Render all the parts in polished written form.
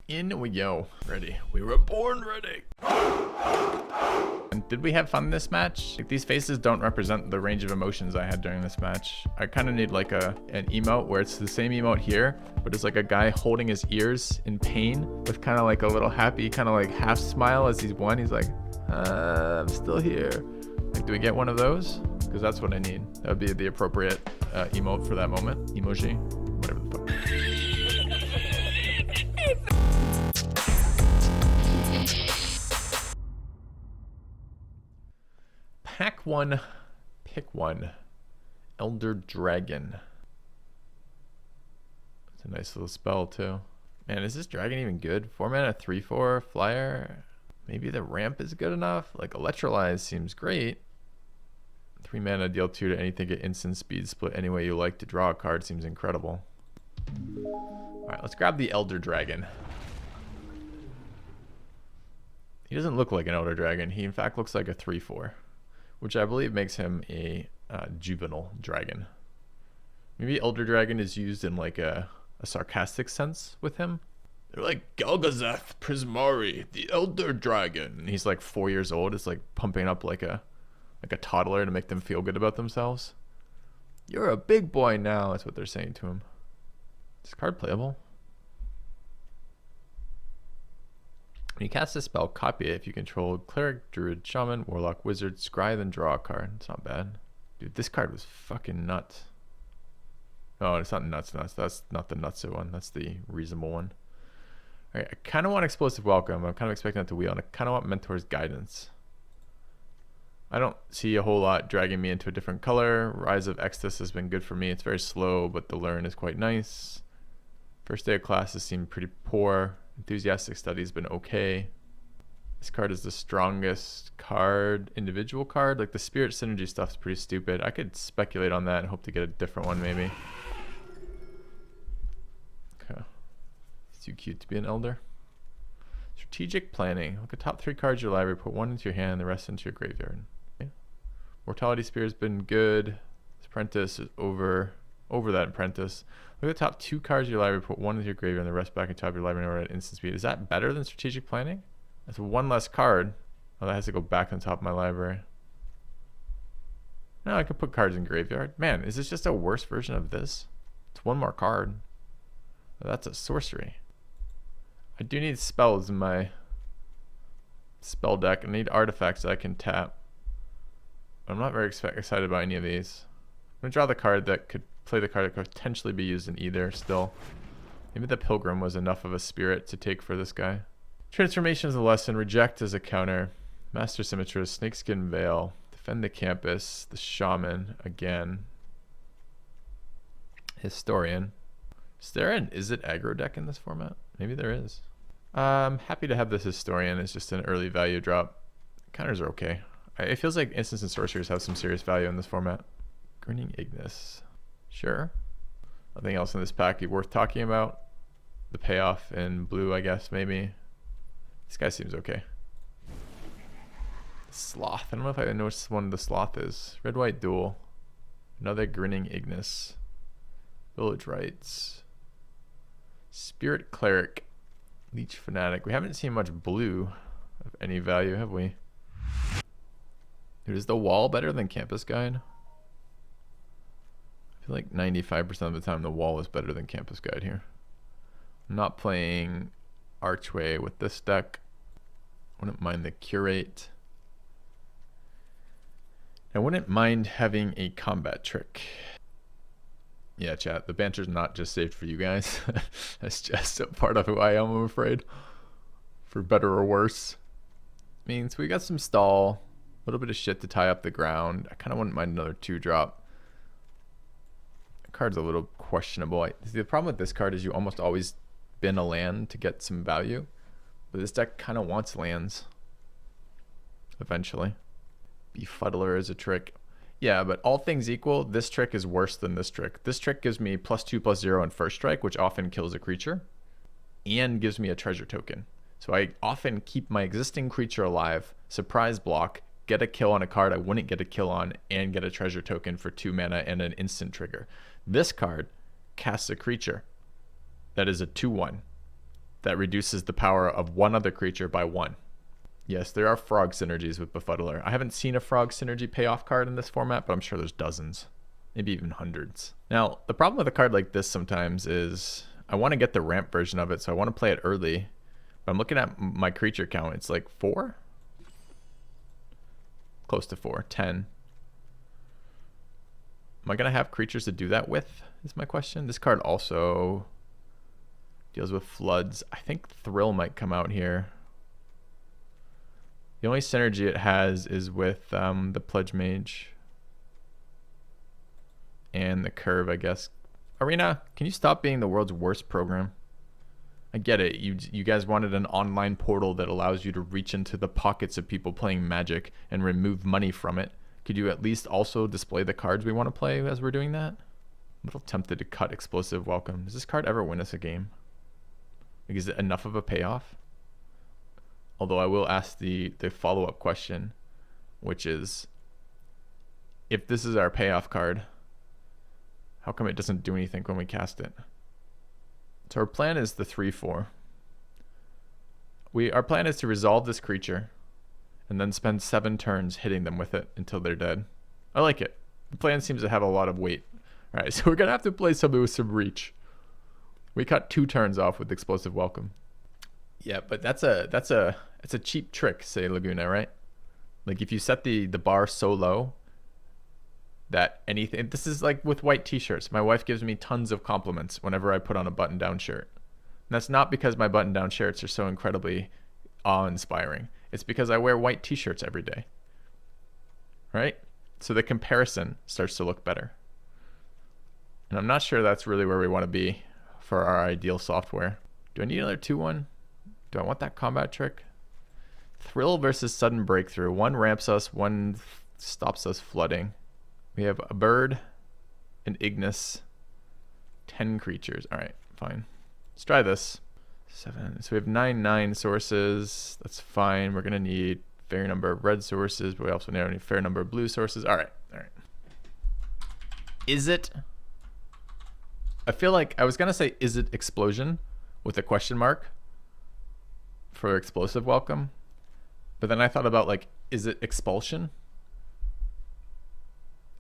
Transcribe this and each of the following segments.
In we go. Ready. We were born ready. And did we have fun this match? Like, these faces don't represent the range of emotions I had during this match. I kind of need like an emote where it's the same emote here, but it's like a guy holding his ears in pain with kind of like a little happy, kind of like half smile as he's won. He's like, I'm still here. Like, do we get one of those? Because that's what I need. That would be the appropriate emote for that moment. Emoji, whatever the fuck. Pack one, pick one. Elder Dragon. It's a nice little spell too. Man, is this dragon even good? 4 mana, 3/4 flyer. Maybe the ramp is good enough. Like, Electrolyze seems great. 3 mana, deal 2 to anything, get instant speed, split any way you like to draw a card seems incredible. Alright, let's grab the Elder Dragon. He doesn't look like an Elder Dragon. He in fact looks like a 3/4. Which I believe makes him a juvenile dragon. Maybe Elder Dragon is used in like a sarcastic sense with him. They're like, Galgazath Prismari, the Elder Dragon. And he's like 4 years old. It's like pumping up like a toddler to make them feel good about themselves. You're a big boy now. That's what they're saying to him. Is this card playable? When you cast a spell, copy it if you control Cleric, Druid, Shaman, Warlock, Wizard, Scry, then draw a card. It's not bad. Dude, this card was fucking nuts. Oh, it's not nuts. That's not the nuts one. That's the reasonable one. Alright, I kind of want Explosive Welcome. I'm kind of expecting that to wheel. And I kind of want Mentor's Guidance. I don't see a whole lot dragging me into a different color. Rise of Extus has been good for me. It's very slow, but the learn is quite nice. First day of classes seem pretty poor. Enthusiastic Study has been okay. This card is the strongest card, individual card. Like, the Spirit Synergy stuff is pretty stupid. I could speculate on that and hope to get a different one maybe. Okay. It's too cute to be an Elder. Strategic Planning. Look at top 3 cards of your library, put 1 into your hand, the rest into your graveyard. Okay. Mortality Spear has been good. This Apprentice is over that Apprentice. Look at the top 2 cards of your library, put 1 into your graveyard and the rest back into top of your library in order at instant speed. Is that better than Strategic Planning? That's 1 less card. Oh, that has to go back on top of my library. No, I could put cards in graveyard. Man, is this just a worse version of this? It's 1 more card. Oh, that's a sorcery. I do need spells in my spell deck. I need artifacts that I can tap. I'm not very excited about any of these. I'm going to draw the card that could play the card that could potentially be used in either still. Maybe the Pilgrim was enough of a spirit to take for this guy. Transformation is a lesson. Reject is a counter. Master Symmetrist, Snakeskin Veil, Defend the Campus, the Shaman again. Historian. Is there an Is It aggro deck in this format? Maybe there is. I'm happy to have this Historian. It's just an early value drop. Counters are okay. It feels like instants and sorcerers have some serious value in this format. Grinning Ignis. Sure. Nothing else in this pack worth talking about. The payoff in blue, I guess, maybe. This guy seems okay. Sloth. I don't know if I know which one the Sloth is. Red-white duel. Another Grinning Ignis. Village Rites. Spirit Cleric. Leech Fanatic. We haven't seen much blue of any value, have we? Dude, is the wall better than Campus Guide? I feel like 95% of the time the wall is better than Campus Guide here. I'm not playing Archway with this deck. I wouldn't mind the Curate. I wouldn't mind having a combat trick. Yeah, chat, the banter's not just saved for you guys. That's just a part of who I am, I'm afraid. For better or worse. Means we got some stall. A little bit of shit to tie up the ground. I kind of wouldn't mind another 2-drop. The card's a little questionable. The problem with this card is you almost always bin a land to get some value. But this deck kind of wants lands. Eventually. Befuddler is a trick. Yeah, but all things equal, this trick is worse than this trick. This trick gives me +2/+0 in first strike, which often kills a creature. And gives me a treasure token. So I often keep my existing creature alive, surprise block, get a kill on a card I wouldn't get a kill on, and get a treasure token for 2 mana and an instant trigger. This card casts a creature that is a 2/1. that reduces the power of one other creature by 1. Yes, there are frog synergies with Befuddler. I haven't seen a frog synergy payoff card in this format, but I'm sure there's dozens, maybe even hundreds. Now, the problem with a card like this sometimes is I want to get the ramp version of it, so I want to play it early. But I'm looking at my creature count. It's like 4? Close to 4, 10. Am I going to have creatures to do that with, is my question. This card also deals with floods. I think Thrill might come out here. The only synergy it has is with the Pledge Mage. And the Curve, I guess. Arena, can you stop being the world's worst program? I get it. You guys wanted an online portal that allows you to reach into the pockets of people playing Magic and remove money from it. Could you at least also display the cards we want to play as we're doing that? I'm a little tempted to cut Explosive Welcome. Does this card ever win us a game? Like, is it enough of a payoff? Although I will ask the follow-up question, which is, if this is our payoff card, how come it doesn't do anything when we cast it? So our plan is the 3/4. Our plan is to resolve this creature and then spend 7 turns hitting them with it until they're dead. I like it. The plan seems to have a lot of weight. All right, so we're gonna have to play something with some reach. We cut 2 turns off with Explosive Welcome. Yeah, but that's a cheap trick, say Laguna, right? Like if you set the bar so low that anything, this is like with white t-shirts. My wife gives me tons of compliments whenever I put on a button-down shirt. And that's not because my button-down shirts are so incredibly awe-inspiring. It's because I wear white t-shirts every day, right? So the comparison starts to look better. And I'm not sure that's really where we want to be for our ideal software. Do I need another 2/1? Do I want that combat trick? Thrill versus Sudden Breakthrough. 1 ramps us, 1 stops us flooding. We have a bird, an Ignis, 10 creatures. All right, fine. Let's try this. 7. So we have 9 sources. That's fine. We're going to need a fair number of red sources, but we also need a fair number of blue sources. All right. Is it? I feel like I was going to say, is it Explosion with a question mark for Explosive Welcome? But then I thought about, like, is it Expulsion?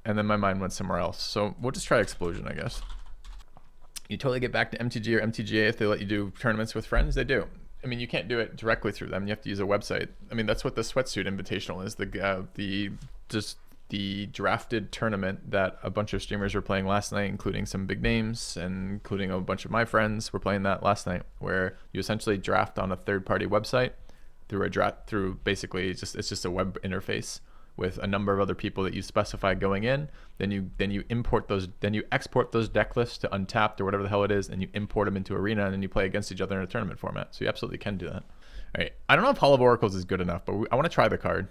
And then my mind went somewhere else. So we'll just try Explosion, I guess. You totally get back to MTG or MTGA if they let you do tournaments with friends. They do. I mean, you can't do it directly through them. You have to use a website. I mean, that's what the Sweatsuit Invitational is. The drafted tournament that a bunch of streamers were playing last night, including some big names and including a bunch of my friends were playing that last night, where you essentially draft on a third-party website through basically it's just a web interface with a number of other people that you specify going in. Then you export those deck lists to Untapped or whatever the hell it is, and you import them into Arena, and then you play against each other in a tournament format. So you absolutely can do that. All right, I don't know if Hall of Oracles is good enough, but I want to try the card.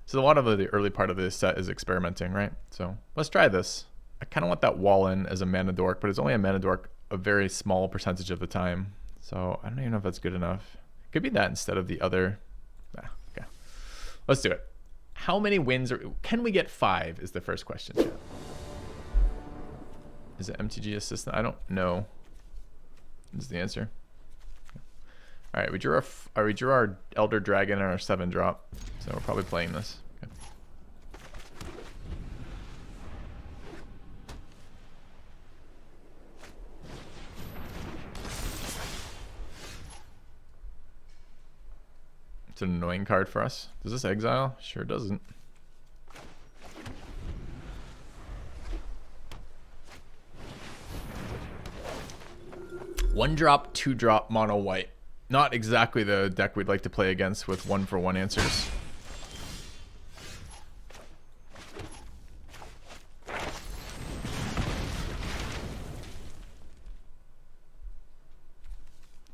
So a lot of the early part of this set is experimenting, right? So let's try this. I kind of want that wall in as a mana dork, but it's only a mana dork a very small percentage of the time. So I don't even know if that's good enough. Could be that instead of the other. Okay, let's do it. How many wins can we get? 5 is the first question. Is it MTG Assistant? I don't know. Is the answer. All right, we drew our Elder Dragon and our 7-drop, so we're probably playing this. Okay. It's an annoying card for us. Does this exile? Sure doesn't. One drop, 2-drop, mono white. Not exactly the deck we'd like to play against with 1-for-1 answers.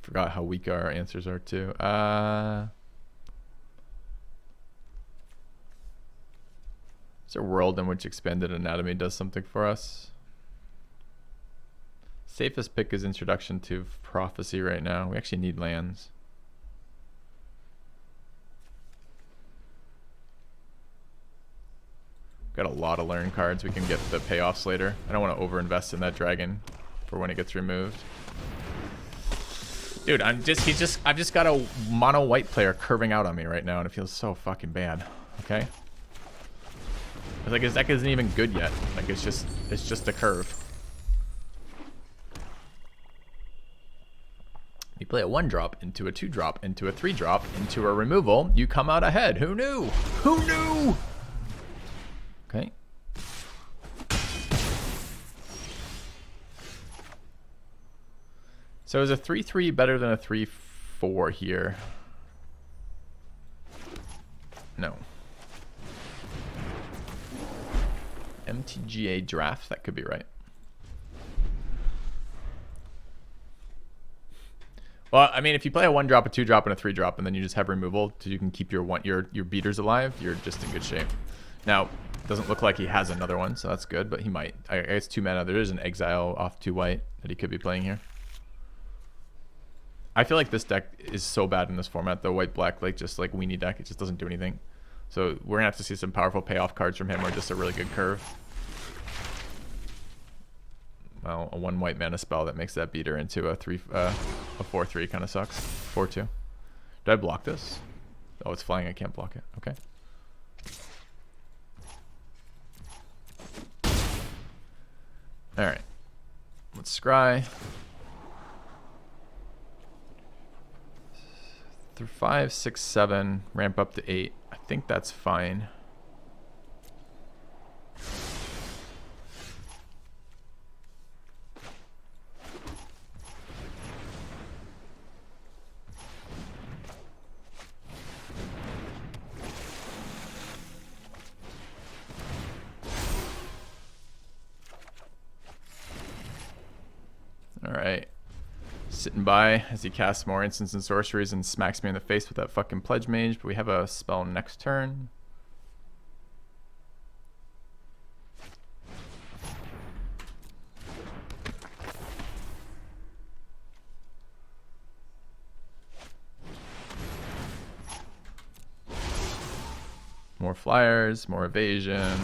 Forgot how weak our answers are too. Is there a world in which Expanded Anatomy does something for us? Safest pick is Introduction to Prophecy right now. We actually need lands. Got a lot of learn cards. We can get the payoffs later. I don't want to overinvest in that dragon for when it gets removed. Dude, I've just got a mono white player curving out on me right now, and it feels so fucking bad. Okay. It's like his deck isn't even good yet. Like it's just a curve. You play a 1-drop into a 2-drop into a 3-drop into a removal. You come out ahead. Who knew? Who knew? Okay. So is a 3-3 better than a 3-4 here? No. MTGA draft, that could be right. Well, I mean, if you play a 1-drop, a 2-drop, and a 3-drop, and then you just have removal, so you can keep your beaters alive, you're just in good shape. Now, doesn't look like he has another one, so that's good, but he might. I guess 2 mana. There is an exile off 2 white that he could be playing here. I feel like this deck is so bad in this format, the white-black, like just like weenie deck, it just doesn't do anything. So we're gonna have to see some powerful payoff cards from him, or just a really good curve. Well, a 1 white mana spell that makes that beater into a 4-3 kind of sucks. 4-2. Did I block this? Oh, it's flying. I can't block it. Okay. All right. Let's scry. Through 5, 6, 7. Ramp up to 8. I think that's fine. Alright. Sitting by as he casts more instants and sorceries and smacks me in the face with that fucking Pledge Mage, but we have a spell next turn. More flyers, more evasion.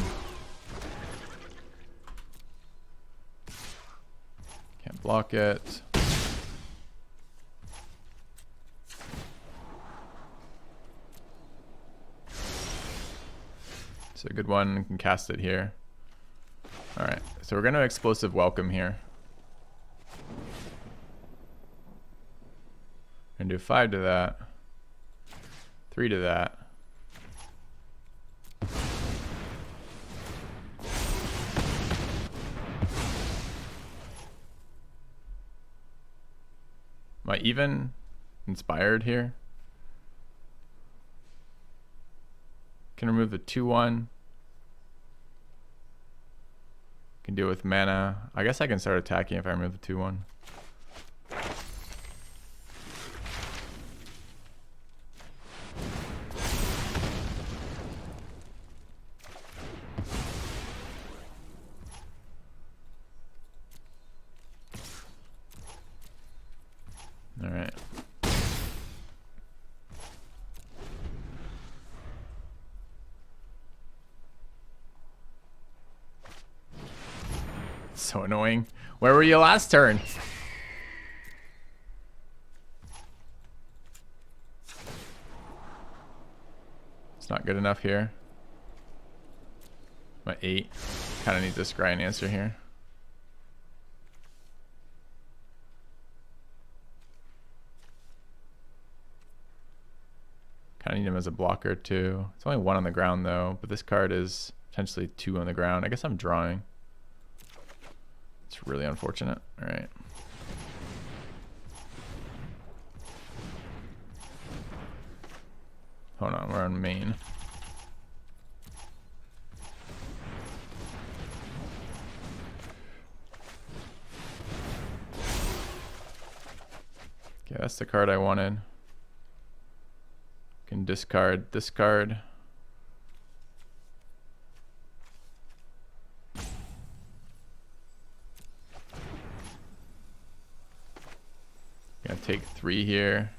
Can't block it. It's a good one. We can cast it here. All right, so we're gonna explosive welcome here. Gonna do 5 to that, 3 to that. Am I even inspired here? Can remove the 2-1. Can deal with mana. I guess I can start attacking if I remove the 2-1. All right. So annoying. Where were you last turn? It's not good enough here. My 8. Kind of need to scry an answer here. Kind of need him as a blocker too. It's only 1 on the ground though, but this card is potentially 2 on the ground. I guess I'm drawing. It's really unfortunate. All right. Hold on, we're on main. Okay, that's the card I wanted. Can discard this card. Gonna take 3 here.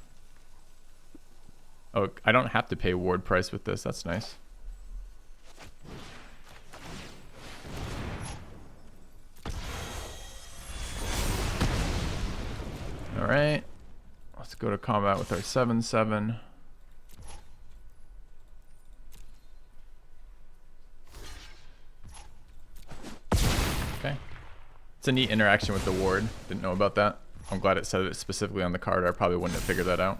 Oh, I don't have to pay ward price with this. That's nice. All right. go to combat with our 7/7. Okay. It's a neat interaction with the ward. Didn't know about that. I'm glad it said it specifically on the card. I probably wouldn't have figured that out.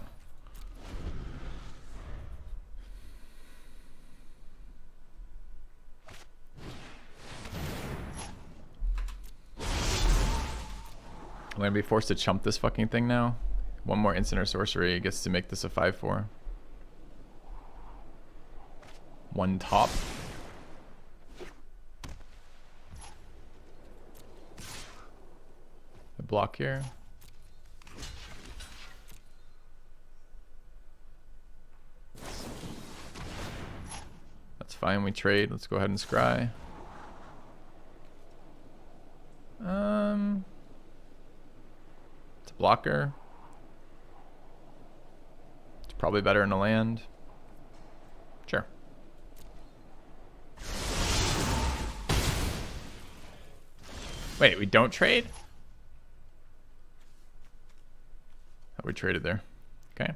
I'm gonna be forced to chump this fucking thing now. One more instant or sorcery gets to make this a 5/4. One top. A block here. That's fine, we trade. Let's go ahead and scry. It's a blocker. It's probably better in a land. Sure. Wait, we don't trade? Oh, we traded there. Okay.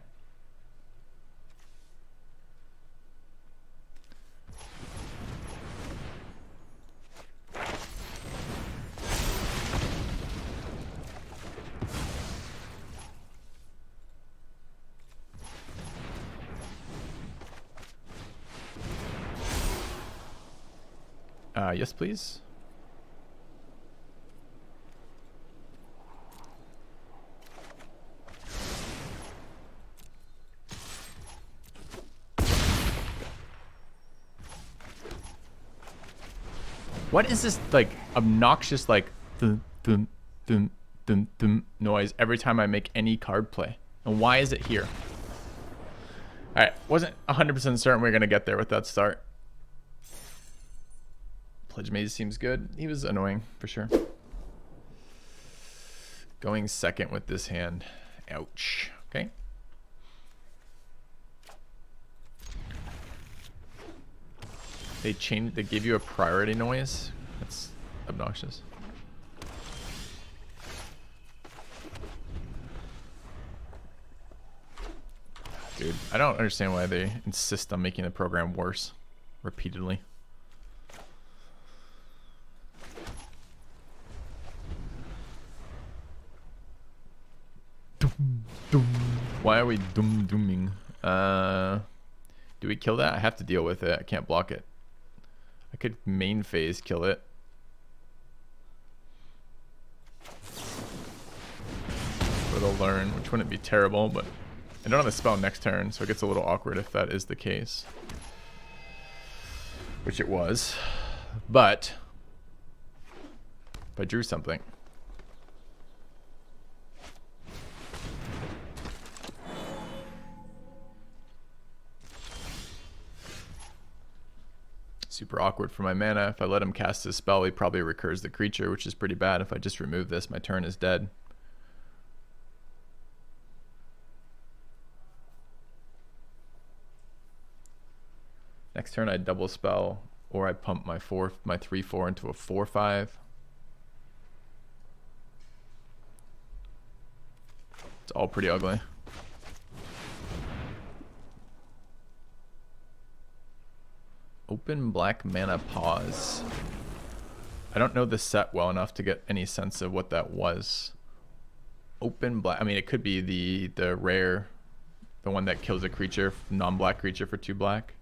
Yes, please. What is this like obnoxious like dun, dun, dun, dun, dun noise every time I make any card play? And why is it here? All right, wasn't 100% certain we were gonna get there with that start. Pledge Maze seems good. He was annoying for sure. Going second with this hand. Ouch. Okay. They gave you a priority noise. That's obnoxious. Dude, I don't understand why they insist on making the program worse repeatedly. Why are we dooming? Do we kill that? I have to deal with it. I can't block it. I could main phase kill it. Or they'll learn, which wouldn't be terrible, but I don't have the spell next turn, so it gets a little awkward if that is the case. Which it was. But if I drew something. Super awkward for my mana. If I let him cast his spell, he probably recurs the creature, which is pretty bad. If I just remove this, my turn is dead. Next turn I double spell, or I pump my 3/4 into a 4/5. It's all pretty ugly. Open black mana pause. I don't know the set well enough to get any sense of what that was. Open black. I mean, it could be the rare, the one that kills a creature, non-black creature for 2 black.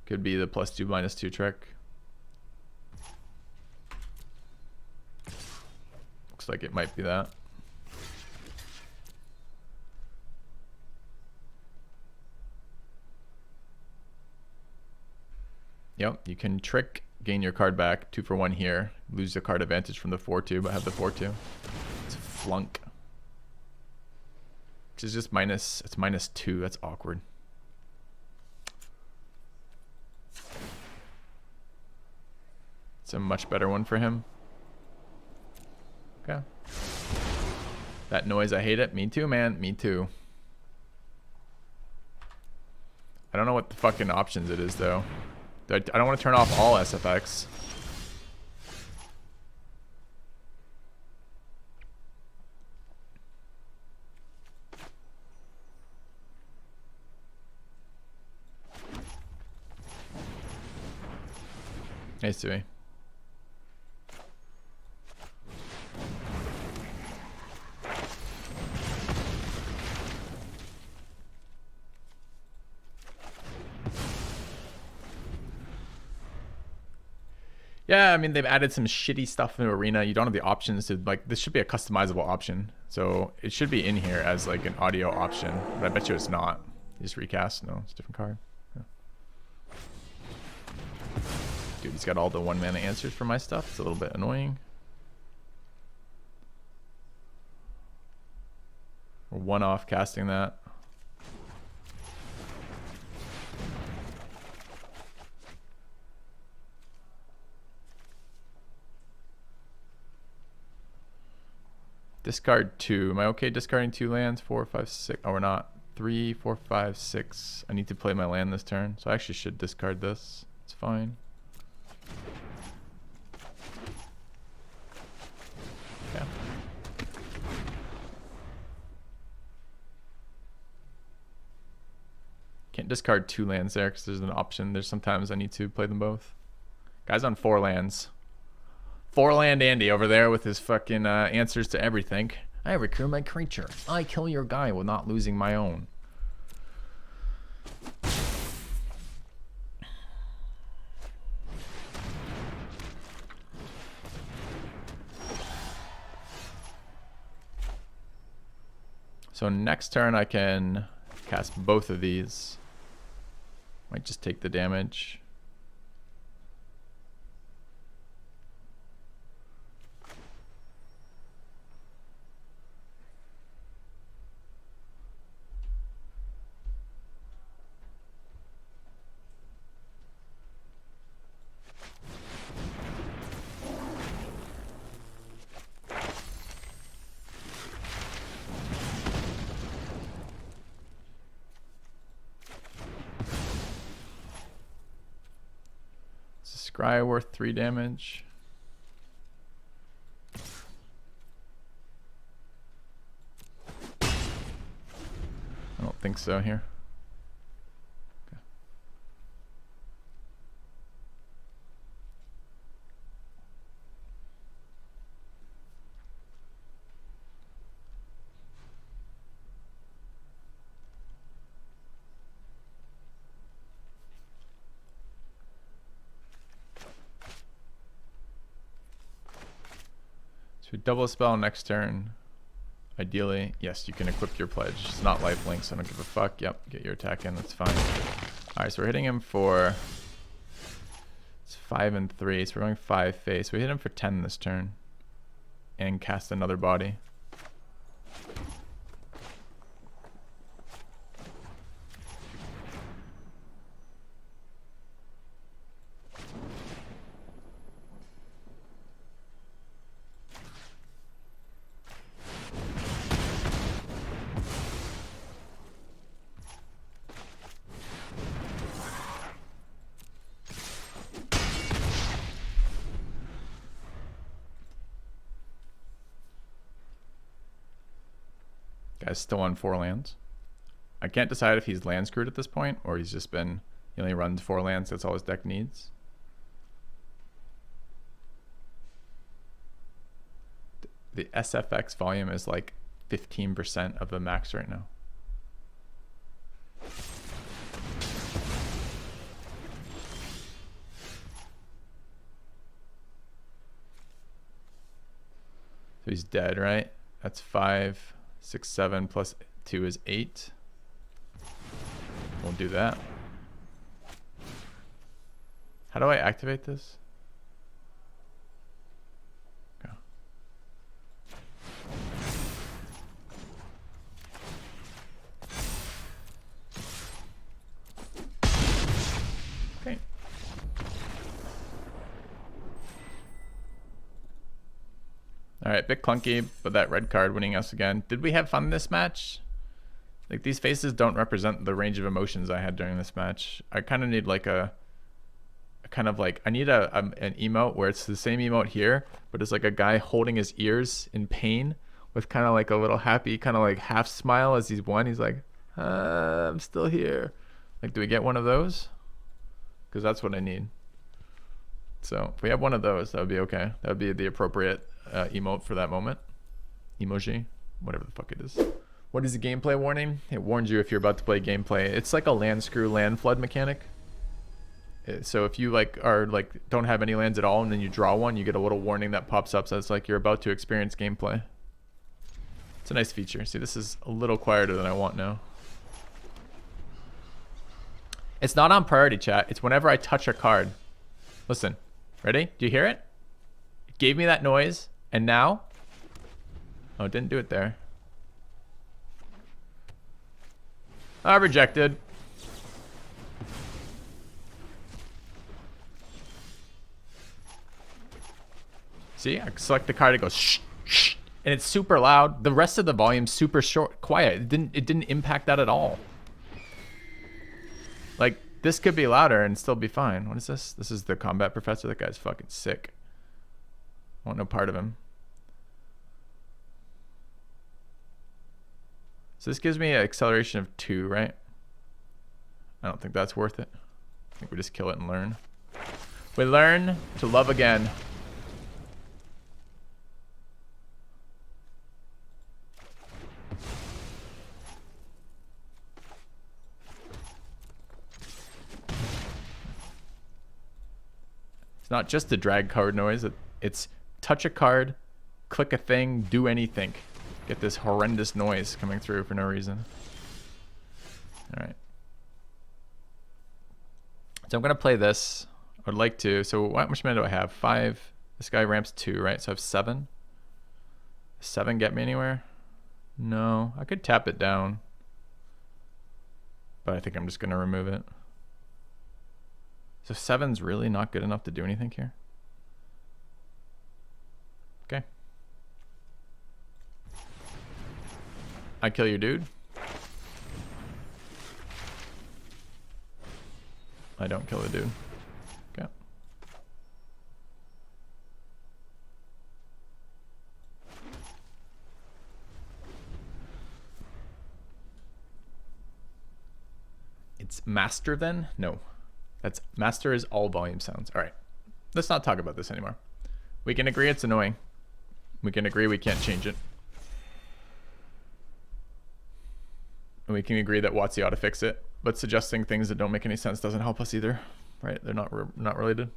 Could be the +2/-2 trick. Looks like it might be that. Yep, you can trick, gain your card back, 2 for 1 here, lose the card advantage from the 4/2, but have the 4/2. It's flunk. Which is just it's -2, that's awkward. It's a much better one for him. Okay. That noise, I hate it. Me too, man. Me too. I don't know what the fucking options it is, though. I don't want to turn off all SFX. Hey, Sui. Yeah, I mean, they've added some shitty stuff in the arena. You don't have the options to, like, this should be a customizable option. So it should be in here as, like, an audio option. But I bet you it's not. You just recast. No, it's a different card. Yeah. Dude, he's got all the 1-mana answers for my stuff. It's a little bit annoying. We're 1 off casting that. Discard 2. Am I okay discarding 2 lands? 4, 5, 6. Oh, we're not. 3, 4, 5, 6. I need to play my land this turn, so I actually should discard this. It's fine. Yeah. Can't discard 2 lands there because there's an option. There's sometimes I need to play them both. Guy's on 4 lands. 4-land Andy over there with his fucking answers to everything. I recruit my creature. I kill your guy while not losing my own. So next turn I can cast both of these. Might just take the damage. Scry worth 3 damage. I don't think so here. Okay. So double spell next turn. Ideally, yes, you can equip your pledge. It's not lifelink, so I don't give a fuck. Yep, get your attack in, that's fine. Alright, so we're hitting him for... It's 5 and 3, so we're going 5 face. We hit him for 10 this turn. And cast another body. Guy's still on 4 lands. I can't decide if he's land screwed at this point or he's just been, he only runs 4 lands, that's all his deck needs. The SFX volume is like 15% of the max right now. So he's dead, right? That's 5, 6, 7 plus 2 is 8. We'll do that. How do I activate this? Okay. Okay. All right, bit clunky, but that red card winning us again. Did we have fun this match? Like, these faces don't represent the range of emotions I had during this match. I kind of need like a kind of like, I need an emote where it's the same emote here, but it's like a guy holding his ears in pain with kind of like a little happy, kind of like half smile as he's won. He's like, I'm still here. Like, do we get one of those? Because that's what I need. So if we have one of those, that would be okay. That would be the appropriate emote for that moment. Emoji, whatever the fuck it is. What is the gameplay warning? It warns you if you're about to play gameplay. It's like a land screw land flood mechanic. So if you don't have any lands at all and then you draw one, you get a little warning that pops up. So it's like you're about to experience gameplay. It's a nice feature. See, this is a little quieter than I want now. It's not on priority, chat. It's whenever I touch a card. Listen, ready? Do you hear it? It gave me that noise, and now? Oh, it didn't do it there. Ah, rejected. See, I select the card, it goes shh, shh, and it's super loud. The rest of the volume's super short, quiet. It didn't impact that at all. Like, this could be louder and still be fine. What is this? This is the combat professor. That guy's fucking sick. I want no part of him. So this gives me an acceleration of 2, right? I don't think that's worth it. I think we just kill it and learn. We learn to love again. It's not just the drag card noise. It's touch a card, click a thing, do anything. Get this horrendous noise coming through for no reason. All right. So I'm going to play this. I would like to. So how much mana do I have? 5. This guy ramps 2, right? So I have 7. 7 get me anywhere? No. I could tap it down. But I think I'm just going to remove it. So 7's really not good enough to do anything here. Okay. I kill your dude. I don't kill the dude. Okay. It's master then? No. That's master is all volume sounds. All right. Let's not talk about this anymore. We can agree it's annoying. We can agree we can't change it. And we can agree that WotC ought to fix it. But suggesting things that don't make any sense doesn't help us either. Right? They're not related.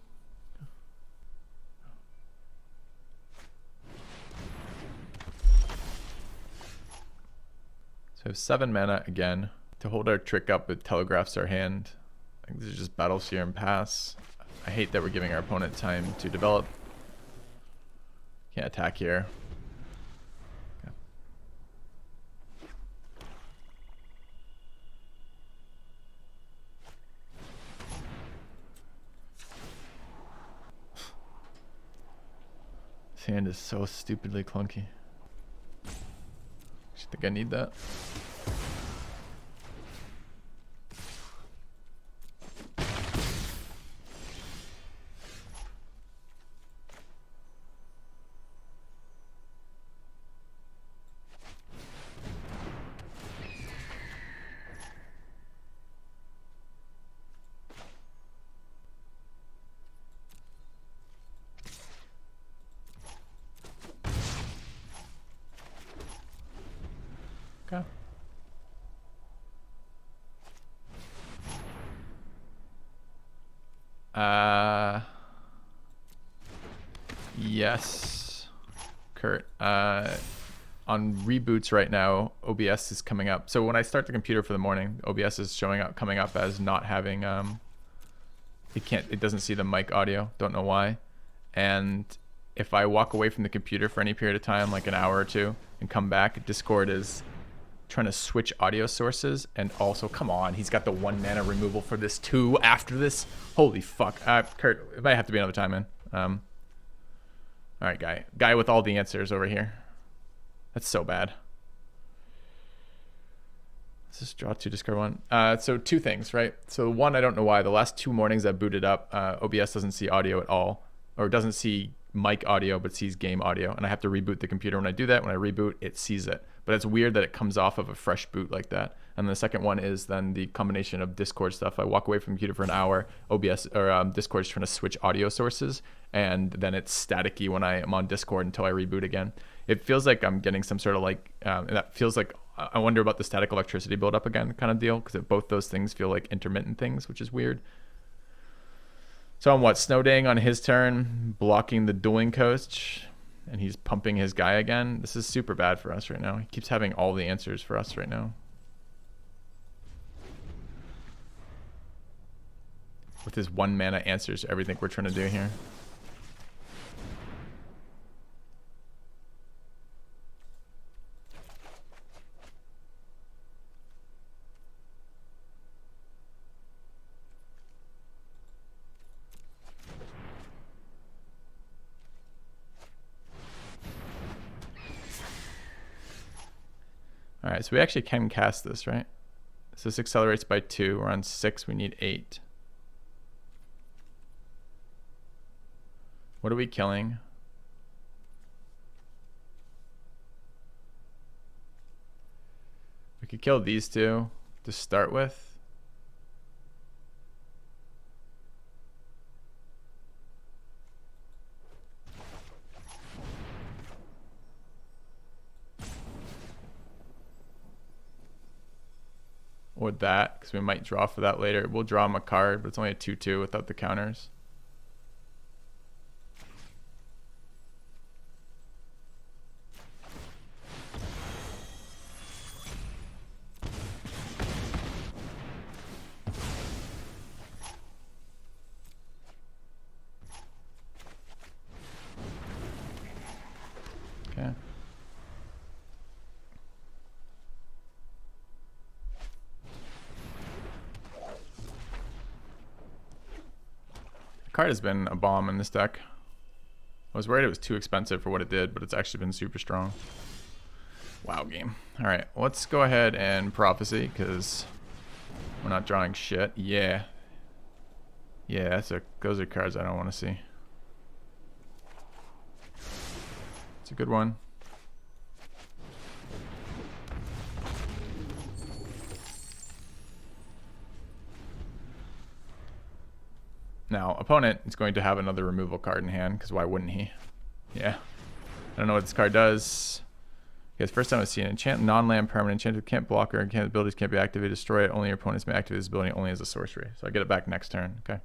So I have 7 mana again. To hold our trick up, it telegraphs our hand. I think this is just Battle Seer and pass. I hate that we're giving our opponent time to develop. Can't attack here. Okay. This hand is so stupidly clunky. I think I need that. Okay. Yes, Kurt. On reboots right now, OBS is coming up. So when I start the computer for the morning, OBS is coming up as not having it doesn't see the mic audio. Don't know why. And if I walk away from the computer for any period of time, like an hour or 2, and come back, Discord is trying to switch audio sources. And also, come on, he's got the 1 mana removal for this too after this. Holy fuck. Kurt, it might have to be another time, man. All right, guy with all the answers over here. That's so bad. Let's just draw 2, discard 1. So 2 things, right? So 1, I don't know why. The last 2 mornings I booted up, OBS doesn't see audio at all, or doesn't see mic audio, but sees game audio. And I have to reboot the computer. When I do that, when I reboot, it sees it. But it's weird that it comes off of a fresh boot like that. And the second one is then the combination of Discord stuff. I walk away from the computer for an hour. OBS or Discord's trying to switch audio sources, and then it's staticky when I am on Discord until I reboot again. It feels like I'm getting some sort of like that feels like I wonder about the static electricity buildup again kind of deal, because both those things feel like intermittent things, which is weird. So I'm snowdaying on his turn, blocking the dueling coach, and he's pumping his guy again. This is super bad for us right now. He keeps having all the answers for us right now. With his 1 mana answers to everything we're trying to do here. All right, so we actually can cast this, right? So this accelerates by 2. We're on 6. We need 8. What are we killing? We could kill these two to start with. Or that, because we might draw for that later. We'll draw him a card, but it's only a 2/2 without the counters. Okay. Card has been a bomb in this deck. I was worried it was too expensive for what it did, but it's actually been super strong. Wow, game. All right, let's go ahead and prophecy, because we're not drawing shit. Yeah. Yeah, those are cards I don't want to see. It's a good one. Now, opponent is going to have another removal card in hand, because why wouldn't he? Yeah. I don't know what this card does. Because first time I see an enchant non-land permanent enchanted can't block or enchant abilities can't be activated, destroy it. Only your opponents may activate this ability only as a sorcery. So I get it back next turn. Okay.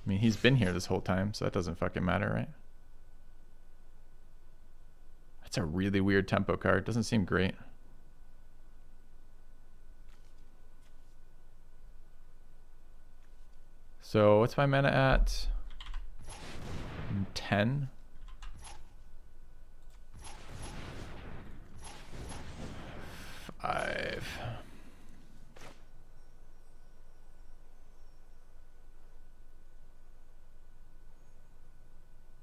I mean, he's been here this whole time, so that doesn't fucking matter, right? That's a really weird tempo card. Doesn't seem great. So what's my mana at? 10. Five.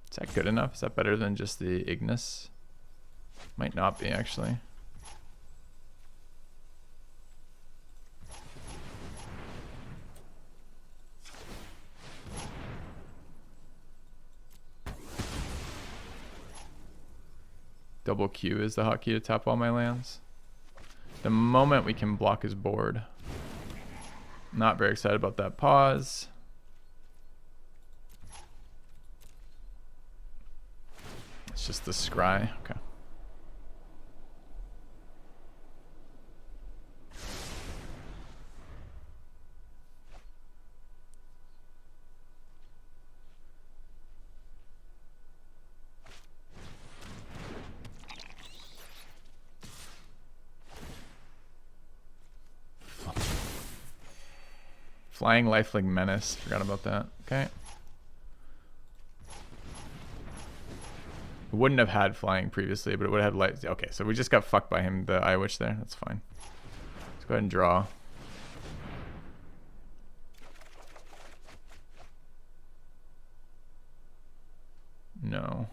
Is that good enough? Is that better than just the Ignis? Might not be, actually. Double Q is the hotkey to tap all my lands. The moment we can block his board. Not very excited about that pause. It's just the scry. Okay. Flying Lifelink Menace. Forgot about that. Okay. It wouldn't have had flying previously, but it would have had light. Okay, so we just got fucked by him, the Eye Witch there. That's fine. Let's go ahead and draw. No.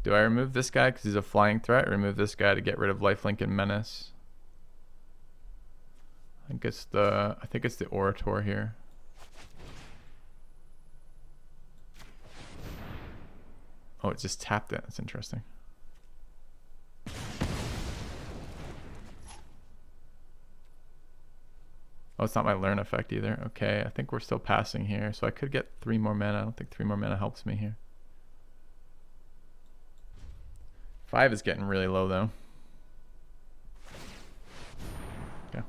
Do I remove this guy because he's a flying threat? Or remove this guy to get rid of lifelink and menace? I think it's the Orator here. Oh, it just tapped it. That's interesting. Oh, it's not my learn effect either. Okay, I think we're still passing here. So I could get 3 more mana. I don't think 3 more mana helps me here. 5 is getting really low though. Okay.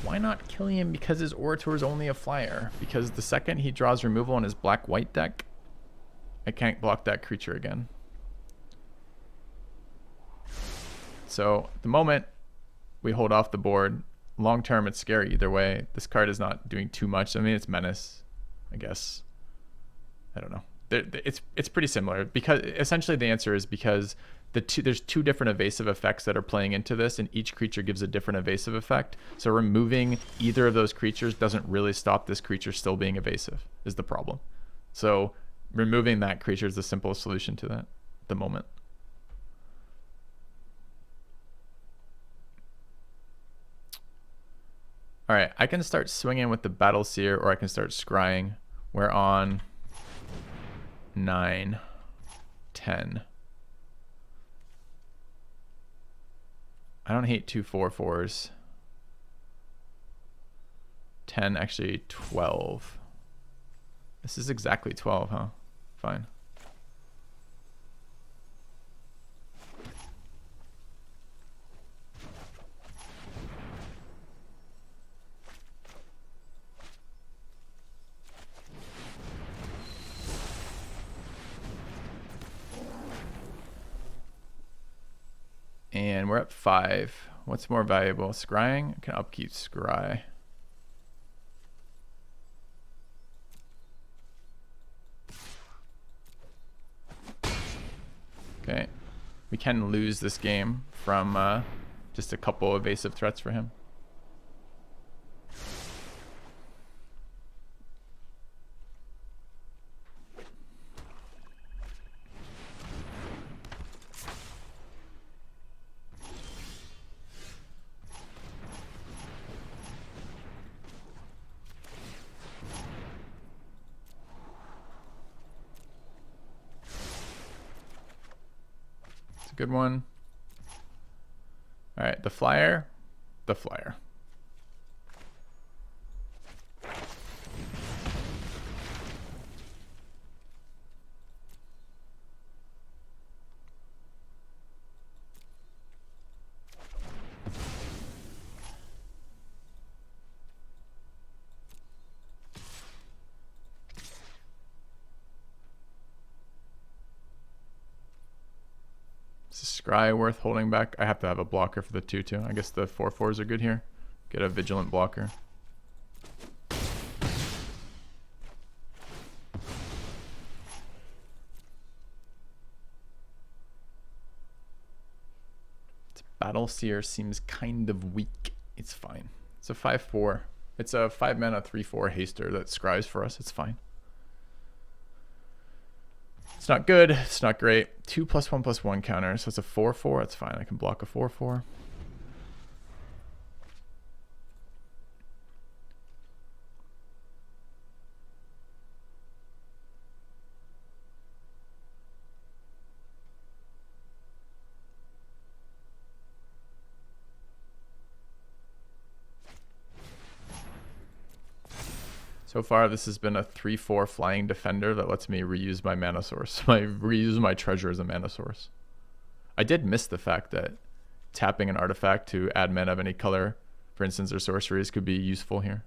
Why not kill him? Because his Orator is only a flyer. Because the second he draws removal on his black-white deck, I can't block that creature again. So at the moment, we hold off the board. Long term, it's scary either way. This card is not doing too much. I mean, it's menace, I guess. I don't know. It's pretty similar, because essentially the answer is because there's 2 different evasive effects that are playing into this, and each creature gives a different evasive effect. So removing either of those creatures doesn't really stop this creature still being evasive, is the problem. So removing that creature is the simplest solution to that at the moment. All right, I can start swinging with the Battle Seer, or I can start scrying. We're on 9, 10. I don't hate 2 4/4s. 10, actually 12. This is exactly 12, huh? Fine. And we're at 5. What's more valuable? Scrying? I can upkeep scry. Okay. We can lose this game from just a couple evasive threats for him. Good one. All right, the flyer. Is scry worth holding back? I have to have a blocker for the 2/2. I guess the 4/4s are good here. Get a vigilant blocker. Battle Seer seems kind of weak. It's fine. It's a 5/4. It's a 5 mana 3/4 haster that scries for us. It's fine. It's not good. It's not great. 2 +1/+1 counter. So it's a 4/4. That's fine. I can block a 4/4. So far, this has been a 3/4 flying defender that lets me reuse my mana source. Reuse my treasure as a mana source. I did miss the fact that tapping an artifact to add mana of any color, for instance, or sorceries, could be useful here.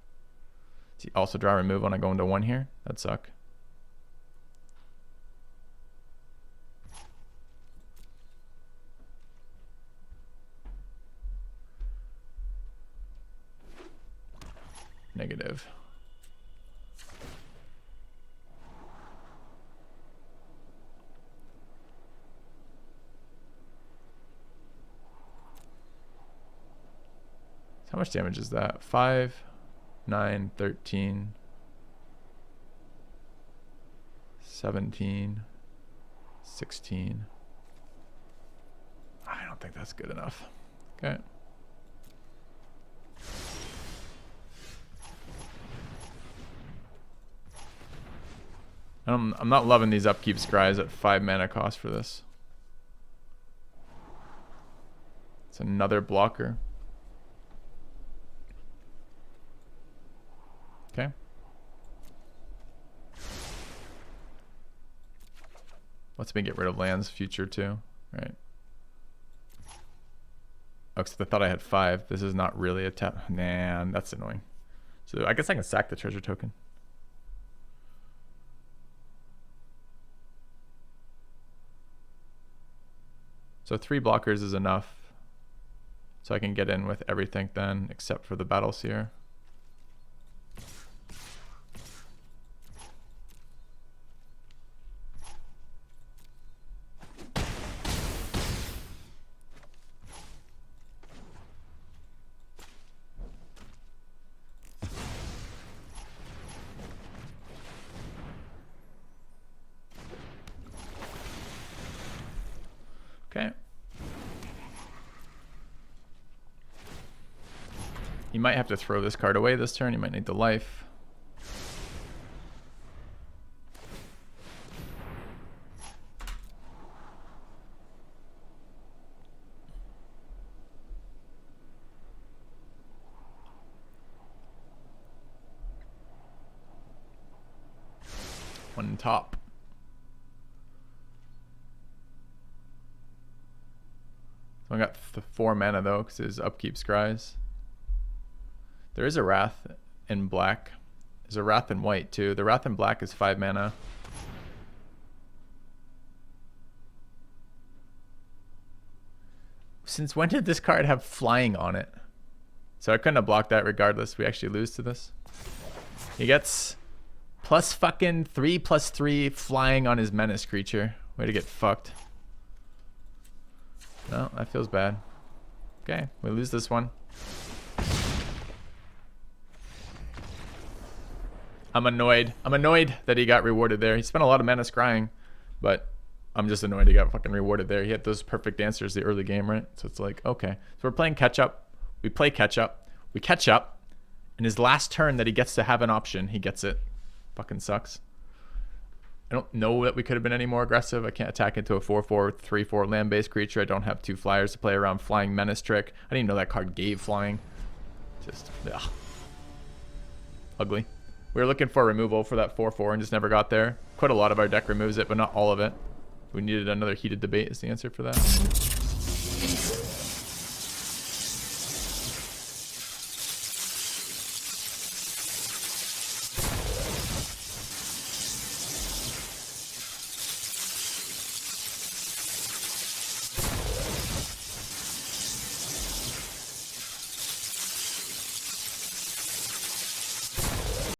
See, also draw remove when I go into 1 here. That'd suck. Negative. How much damage is that? 5, 9, 13, 17. 16. I don't think that's good enough. Okay. I'm not loving these upkeep scries at 5 mana cost for this. It's another blocker. Okay. Lets me get rid of lands future too. Right. Oh, except I thought I had 5. This is not really a tap. Man, that's annoying. So I guess I can sack the treasure token. So 3 blockers is enough. So I can get in with everything then, except for the Battle Seer. Okay. You might have to throw this card away this turn. You might need the life. One top. So I got 4 mana though, because his upkeep scries. There is a Wrath in black. There's a Wrath in white too. The Wrath in black is 5 mana. Since when did this card have flying on it? So I couldn't have blocked that regardless. We actually lose to this. He gets plus fucking 3/3 flying on his menace creature. Way to get fucked. No, that feels bad. Okay, we lose this one. I'm annoyed. I'm annoyed that he got rewarded there. He spent a lot of mana scrying, but I'm just annoyed he got fucking rewarded there. He had those perfect answers the early game, right? So it's like, okay. So we're playing catch up. We play catch up. We catch up. And his last turn that he gets to have an option, he gets it. Fucking sucks. I don't know that we could have been any more aggressive. I can't attack into a 4/4, 3/4 land-based creature. I don't have 2 flyers to play around flying menace trick. I didn't even know that card gave flying. Just, ugh. Ugly. We were looking for removal for that 4/4 and just never got there. Quite a lot of our deck removes it, but not all of it. We needed another heated debate is the answer for that.